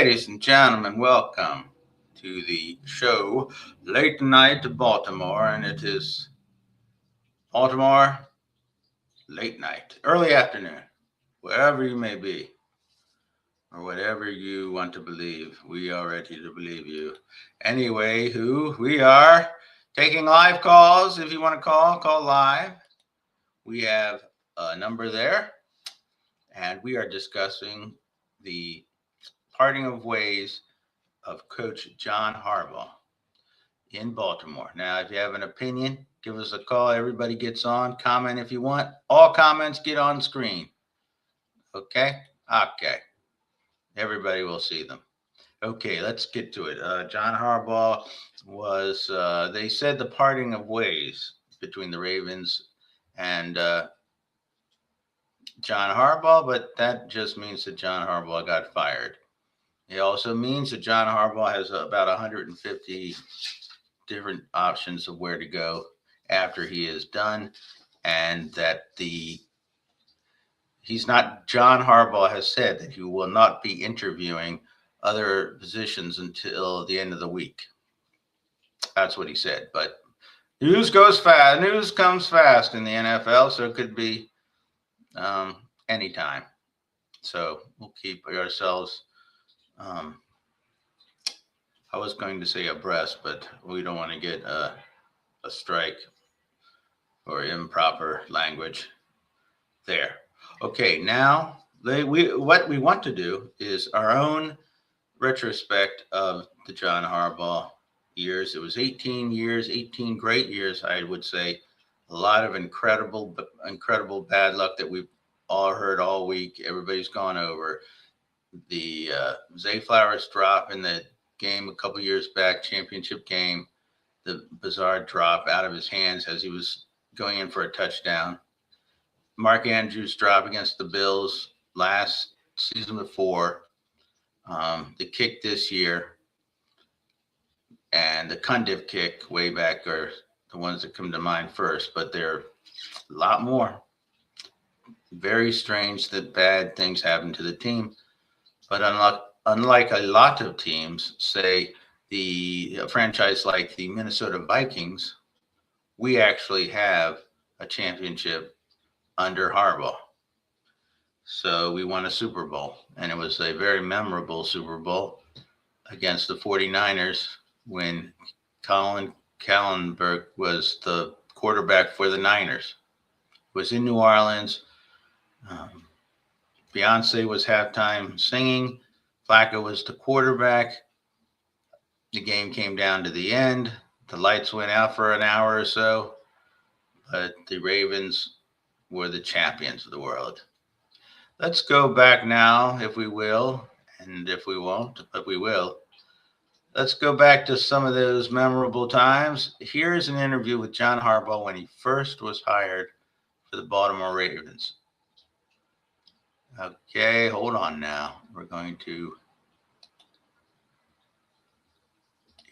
Ladies and gentlemen, welcome to the show Late Night Baltimore, and it is Baltimore late night, early afternoon, wherever you may be, or whatever you want to believe. We are ready to believe you. Anyway, we are taking live calls. If you want to call live. We have a number there, and we are discussing the parting of ways of Coach John Harbaugh in Baltimore. Now, if you have an opinion, give us a call. Everybody gets on. Comment if you want. All comments get on screen. Okay? Okay. Everybody will see them. Okay, let's get to it. John Harbaugh was, they said the parting of ways between the Ravens and John Harbaugh, but that just means that John Harbaugh got fired. It also means that John Harbaugh has about 150 different options of where to go after he is done, and that John Harbaugh has said that he will not be interviewing other positions until the end of the week. That's what he said. But news goes fast. News comes fast in the NFL, so it could be anytime. So we'll keep ourselves. I was going to say abreast, but we don't want to get a strike or improper language there. Okay, now what we want to do is our own retrospect of the John Harbaugh years. It was 18 years, 18 great years, I would say. A lot of incredible bad luck that we've all heard all week. Everybody's gone over. The Zay Flowers drop in the game a couple years back, championship game, the bizarre drop out of his hands as he was going in for a touchdown. Mark Andrews' drop against the Bills last season before, the kick this year, and the Cundiff kick way back are the ones that come to mind first, but there are a lot more. Very strange that bad things happen to the team. But unlike a lot of teams, say a franchise like the Minnesota Vikings, we actually have a championship under Harbaugh. So we won a Super Bowl, and it was a very memorable Super Bowl against the 49ers when Colin Kaepernick was the quarterback for the Niners. It was in New Orleans. Beyonce was halftime singing. Flacco was the quarterback. The game came down to the end. The lights went out for an hour or so, but the Ravens were the champions of the world. Let's go back now, if we will, and if we won't, but we will. Let's go back to some of those memorable times. Here's an interview with John Harbaugh when he first was hired for the Baltimore Ravens. Okay, hold on now.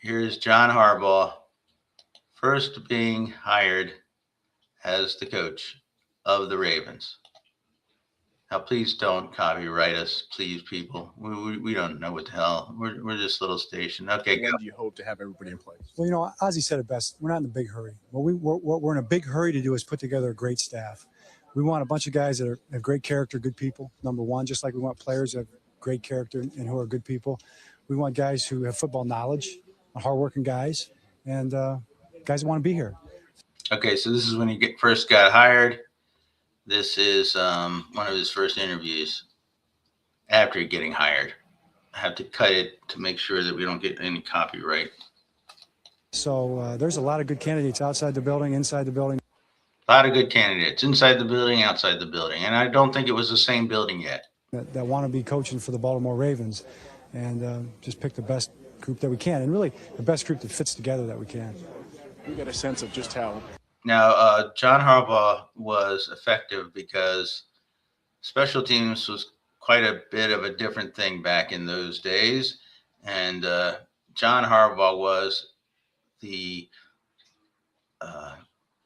Here's John Harbaugh, first being hired as the coach of the Ravens. Now, please don't copyright us, please, people. We don't know what the hell. We're this little station. Okay, when do you hope to have everybody in place? Well, Ozzie said it best. We're not in a big hurry. What we're in a big hurry to do is put together a great staff. We want a bunch of guys that have great character, good people, number one, just like we want players that have great character and who are good people. We want guys who have football knowledge, hardworking guys, and guys that want to be here. Okay, so this is when he first got hired. This is one of his first interviews after getting hired. I have to cut it to make sure that we don't get any copyright. So there's a lot of good candidates outside the building, inside the building. A lot of good candidates inside the building, outside the building. And I don't think it was the same building yet. That want to be coaching for the Baltimore Ravens and just pick the best group that we can. And really the best group that fits together that we can. We get a sense of just how. Now, John Harbaugh was effective because special teams was quite a bit of a different thing back in those days. And John Harbaugh was the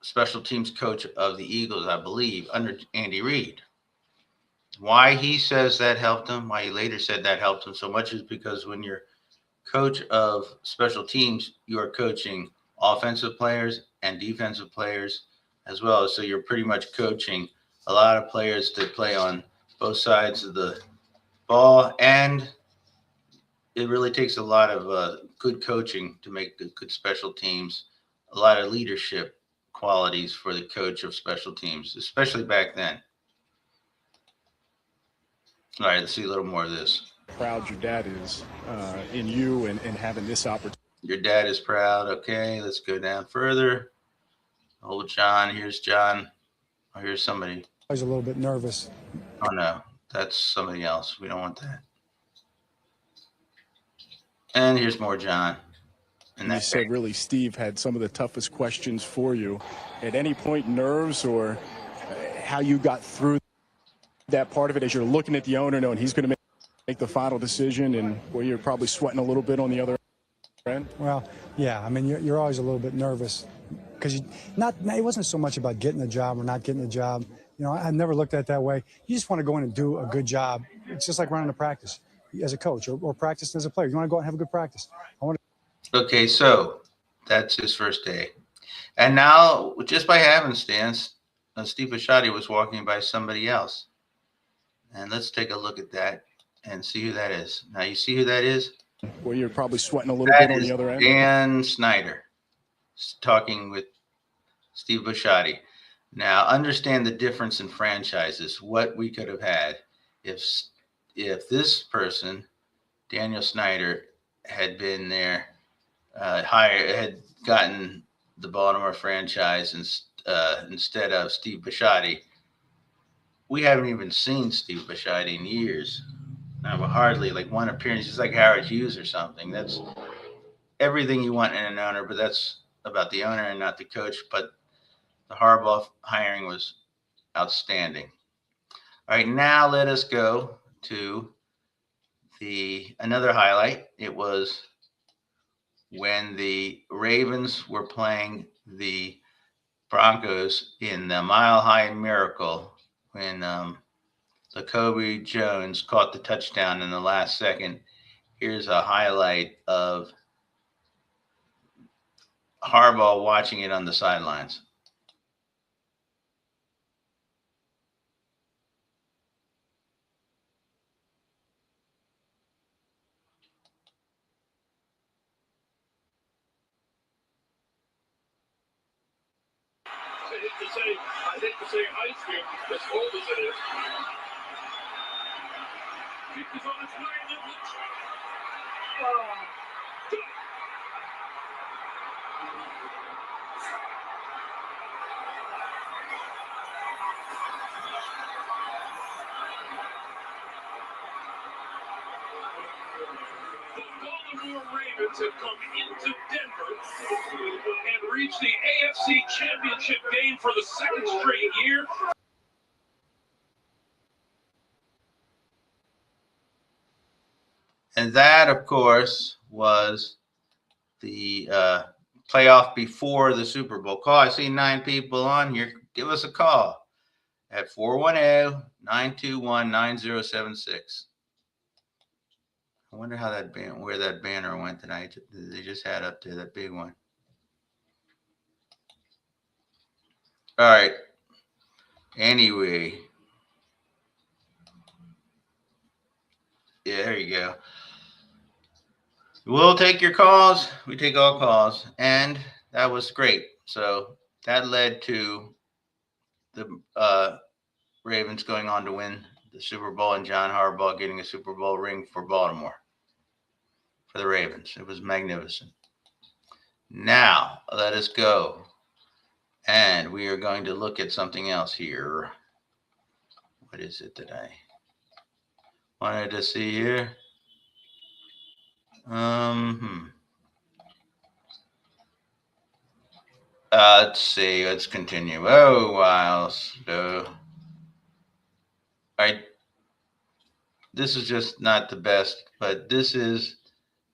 special teams coach of the Eagles, I believe, under Andy Reid. Why he says that helped him, why he later said that helped him so much is because when you're coach of special teams, you are coaching offensive players and defensive players as well. So you're pretty much coaching a lot of players to play on both sides of the ball. And it really takes a lot of good coaching to make good special teams, a lot of leadership qualities for the coach of special teams, especially back then. All right, let's see a little more of this. Proud your dad is in you and having this opportunity. Your dad is proud. Okay, let's go down further. Old John. Here's John. Oh, here's somebody. I was a little bit nervous. Oh, no. That's somebody else. We don't want that. And here's more John. And you said really Steve had some of the toughest questions for you. At any point, nerves or how you got through that part of it as you're looking at the owner knowing he's going to make the final decision and where you're probably sweating a little bit on the other end? Well, yeah. I mean, you're always a little bit nervous because it wasn't so much about getting the job or not getting the job. You know, I've never looked at it that way. You just want to go in and do a good job. It's just like running a practice as a coach or practicing as a player. You want to go out and have a good practice. Okay, so that's his first day. And now, just by happenstance, Steve Bisciotti was walking by somebody else. And let's take a look at that and see who that is. Now, you see who that is? Well, you're probably sweating a little bit on the other end. Dan Snyder talking with Steve Bisciotti. Now, understand the difference in franchises, what we could have had if this person, Daniel Snyder, had been there, had gotten the Baltimore franchise instead of Steve Bisciotti. We haven't even seen Steve Bisciotti in years. Hardly, like one appearance. He's like Howard Hughes or something. That's everything you want in an owner, but that's about the owner and not the coach. But the Harbaugh hiring was outstanding. All right, now let us go to another highlight. It was when the Ravens were playing the Broncos in the Mile High Miracle when Jacoby Jones caught the touchdown in the last second. Here's a highlight of Harbaugh watching it on the sidelines. I hate to say ice cream, as cold as it is. Kick is on its way. The Baltimore Ravens have come into Denver and reached the AFC Championship game for the second straight year. And that, of course, was the playoff before the Super Bowl. Call. I see 9 people on here. Give us a call at 410-921-9076. I wonder how where that banner went tonight. They just had up there that big one. All right. Anyway. Yeah, there you go. We'll take your calls. We take all calls. And that was great. So that led to the Ravens going on to win the Super Bowl and John Harbaugh getting a Super Bowl ring for Baltimore, for the Ravens. It was magnificent. Now, let us go. And we are going to look at something else here. What is it that I wanted to see here? Let's see. Let's continue. Oh, wow. So, all right. This is just not the best, but this is,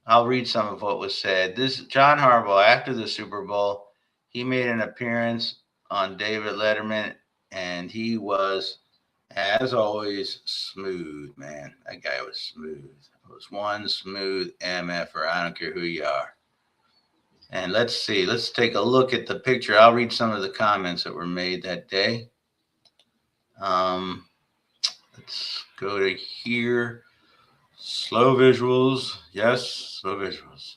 I'll read some of what was said. This John Harbaugh, after the Super Bowl, he made an appearance on David Letterman, and he was As always, smooth, man. That guy was smooth. It was one smooth MFer. I don't care who you are. And let's see. Let's take a look at the picture. I'll read some of the comments that were made that day. Let's go to here. Slow visuals. Yes, slow visuals.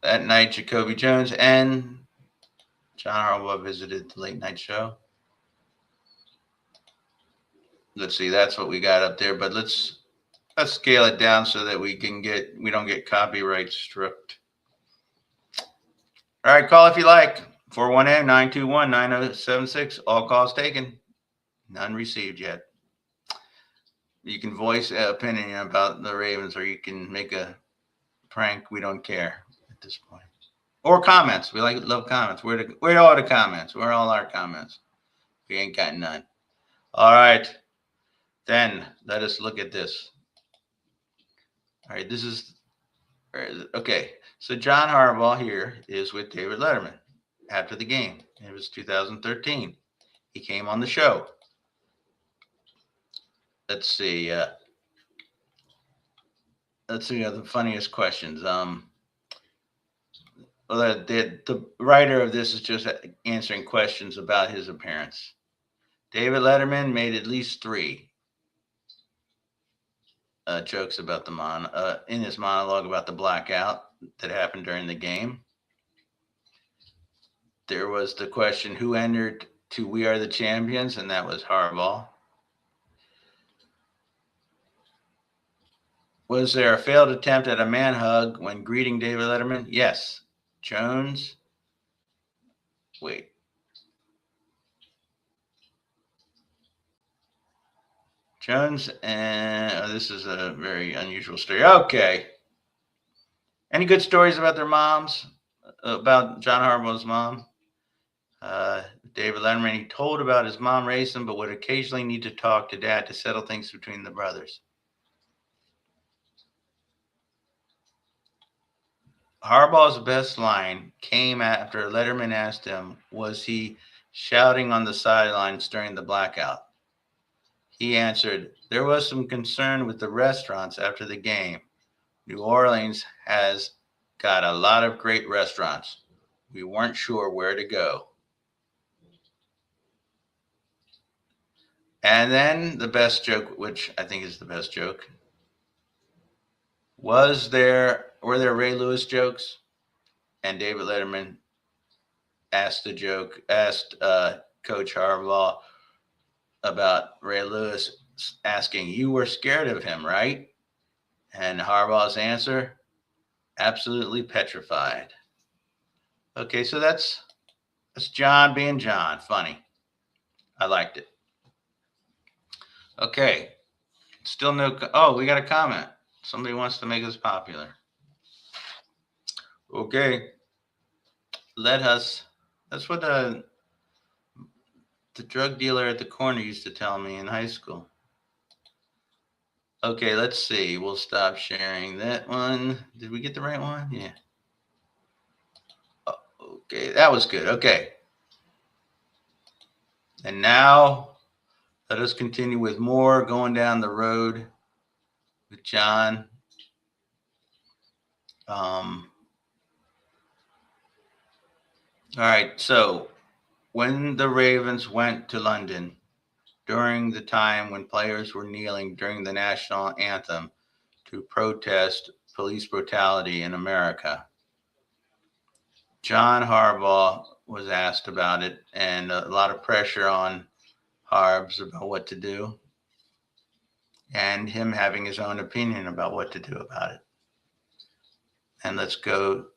That night, Jacoby Jones and John Harbaugh visited the late night show. Let's see. That's what we got up there. But let's scale it down so that we don't get copyright struck. All right, call if you like. 418-921-9076. All calls taken. None received yet. You can voice an opinion about the Ravens, or you can make a prank. We don't care at this point. Or comments. We love comments. Where are all the comments? Where are all our comments? We ain't got none. All right. Then let us look at this. All right, this is okay. So John Harbaugh here is with David Letterman after the game. It was 2013. He came on the show. Let's see. The funniest questions. The writer of this is just answering questions about his appearance. David Letterman made at least 3 jokes about in his monologue about the blackout that happened during the game. There was the question, who entered to We Are the Champions? And that was Harbaugh. Was there a failed attempt at a man hug when greeting David Letterman? Yes. Jones. Wait. Jones and this is a very unusual story. Okay. Any good stories about their moms? About John Harbaugh's mom? David Letterman, he told about his mom raised him, but would occasionally need to talk to dad to settle things between the brothers. Harbaugh's best line came after Letterman asked him, was he shouting on the sidelines during the blackout? He answered, there was some concern with the restaurants after the game. New Orleans has got a lot of great restaurants. We weren't sure where to go. And then the best joke, which I think is the best joke. Were there Ray Lewis jokes? And David Letterman asked Coach Harbaugh about Ray Lewis, asking, you were scared of him, right? And Harbaugh's answer, absolutely petrified. Okay, so that's John being John. Funny. I liked it. Okay. Still no. Oh, we got a comment. Somebody wants to make us popular. Okay. That's what the drug dealer at the corner used to tell me in high school. Okay, let's see. We'll stop sharing that one. Did we get the right one? Yeah. Okay, that was good. Okay. And now let us continue with more going down the road with John. All right, so when the Ravens went to London during the time when players were kneeling during the national anthem to protest police brutality in America, John Harbaugh was asked about it, and a lot of pressure on Harbs about what to do, and him having his own opinion about what to do about it. And let's go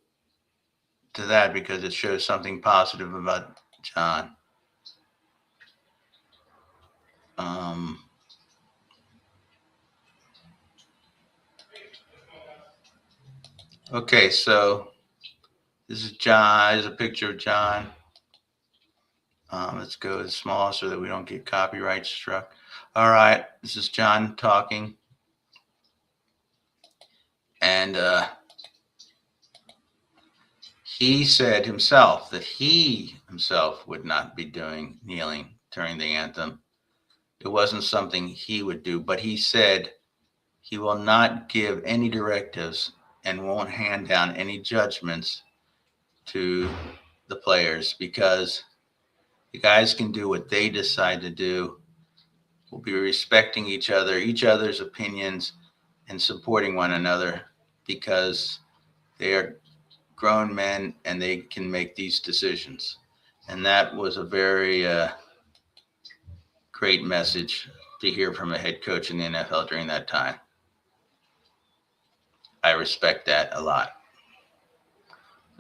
to that because it shows something positive about John. Okay, so this is John. There's a picture of John. Let's go small so that we don't get copyright struck. All right, this is John talking. And he said himself that he himself would not be kneeling during the anthem. It wasn't something he would do, but he said he will not give any directives and won't hand down any judgments to the players because the guys can do what they decide to do. We'll be respecting each other's opinions, and supporting one another because they are grown men and they can make these decisions. And that was a very great message to hear from a head coach in the NFL during that time. I respect that a lot.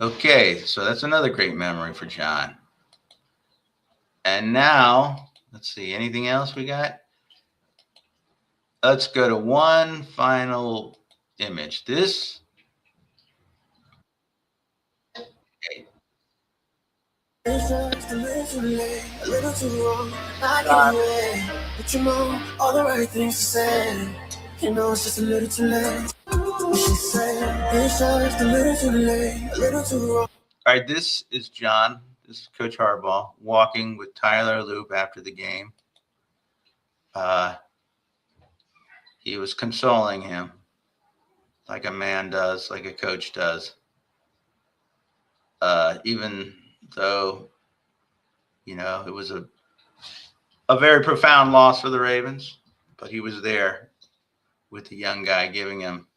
Okay, so that's another great memory for John. And now, let's see, anything else we got? Let's go to one final image. This. It's just a little too late, a little too wrong. I get away, but you know all the right things to say. You know it's just a little too late. She said it's just a little too late, a little too wrong. All right, this is John. This is Coach Harbaugh walking with Tyler Loop after the game. He was consoling him like a man does, like a coach does. Even though, you know, it was a very profound loss for the Ravens, but he was there with the young guy giving him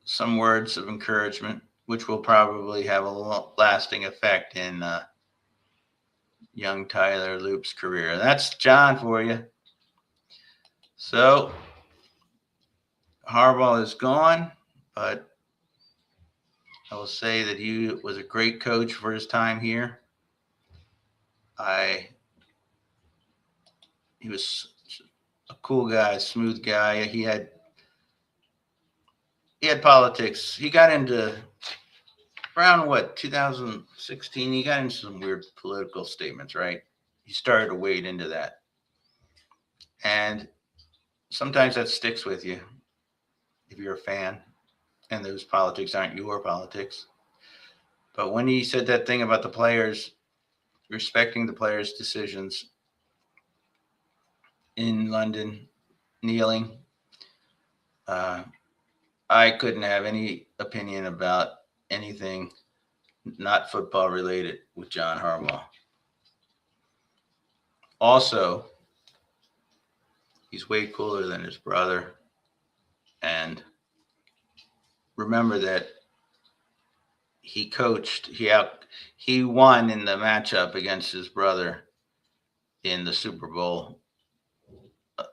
some words of encouragement, which will probably have a lasting effect in young Tyler Loop's career. That's John for you. So Harbaugh is gone, but I will say that he was a great coach for his time here. He was a cool guy, smooth guy. He had politics. He got into around 2016. He got into some weird political statements, right? He started to wade into that, and sometimes that sticks with you if you're a fan, and those politics aren't your politics. But when he said that thing about the players, respecting the players' decisions in London, kneeling, I couldn't have any opinion about anything not football related with John Harbaugh. Also, he's way cooler than his brother. And remember that he coached, he won in the matchup against his brother in the Super Bowl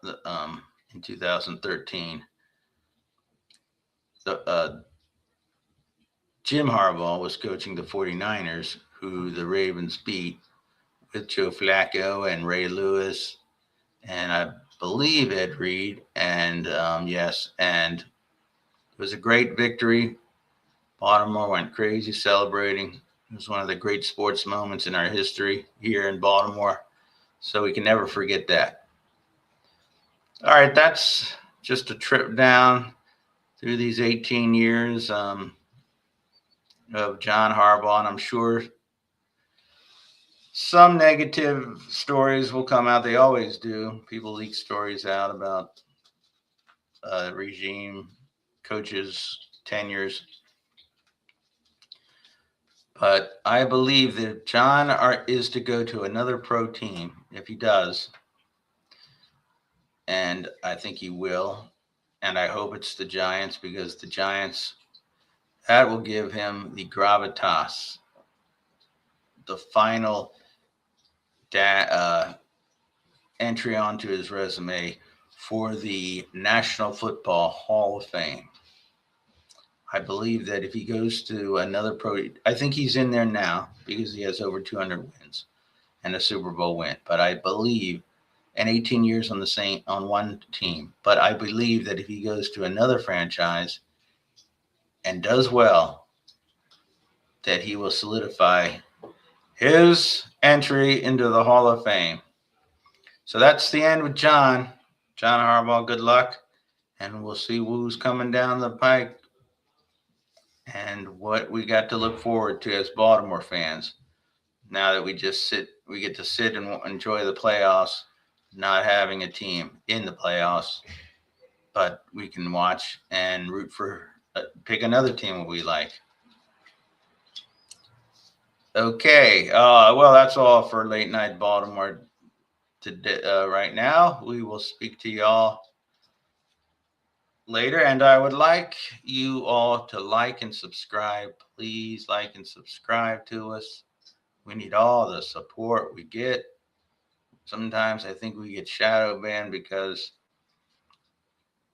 in 2013. Jim Harbaugh was coaching the 49ers, who the Ravens beat with Joe Flacco and Ray Lewis, and I believe Ed Reed. And yes, and it was a great victory. Baltimore went crazy celebrating. It was one of the great sports moments in our history here in Baltimore. So we can never forget that. All right, that's just a trip down through these 18 years of John Harbaugh. And I'm sure some negative stories will come out. They always do. People leak stories out about regime, coaches, tenures. But I believe that John is to go to another pro team if he does. And I think he will. And I hope it's the Giants, because the Giants, that will give him the gravitas, the final entry onto his resume for the National Football Hall of Fame. I believe that if he goes to another pro, I think he's in there now because he has over 200 wins and a Super Bowl win. But I believe, and 18 years on one team. But I believe that if he goes to another franchise and does well, that he will solidify his entry into the Hall of Fame. So that's the end with John Harbaugh. Good luck, and we'll see who's coming down the pike and what we got to look forward to as Baltimore fans now that we get to sit and enjoy the playoffs, not having a team in the playoffs, but we can watch and root for, pick another team we like. Okay. Well, that's all for Late Night Baltimore today. Right now, we will speak to y'all later, and I would like you all to like and subscribe. Please like and subscribe to us. We need all the support we get. Sometimes I think we get shadow banned because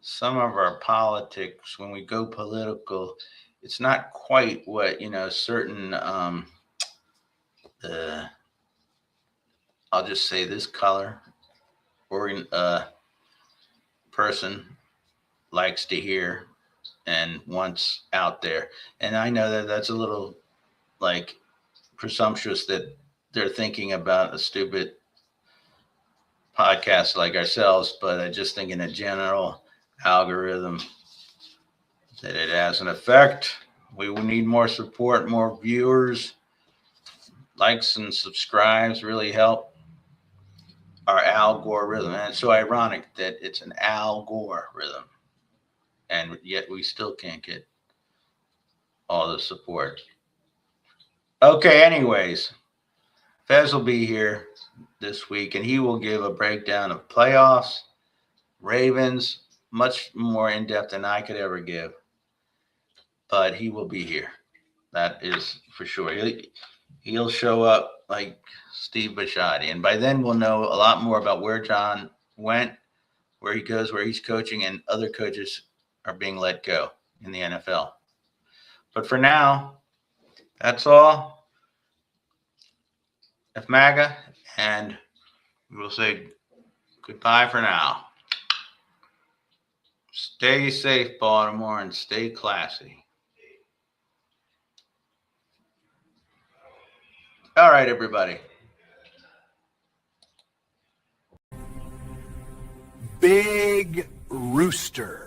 some of our politics, when we go political, it's not quite what, certain, I'll just say this color or person likes to hear and wants out there. And I know that that's a little like presumptuous that they're thinking about a stupid podcast like ourselves, but I just think in a general algorithm that it has an effect. We will need more support, more viewers. Likes and subscribes really help our algorithm. And it's so ironic that it's an algorithm, and yet we still can't get all the support. Okay, anyways, Fez will be here this week, and he will give a breakdown of playoffs, Ravens, much more in-depth than I could ever give. But he will be here. That is for sure. He'll show up like Steve Bisciotti, and by then we'll know a lot more about where John went, where he goes, where he's coaching, and other coaches are being let go in the NFL. But for now, that's all. F MAGA, and we will say goodbye for now. Stay safe, Baltimore, and stay classy. All right, everybody. Big Rooster.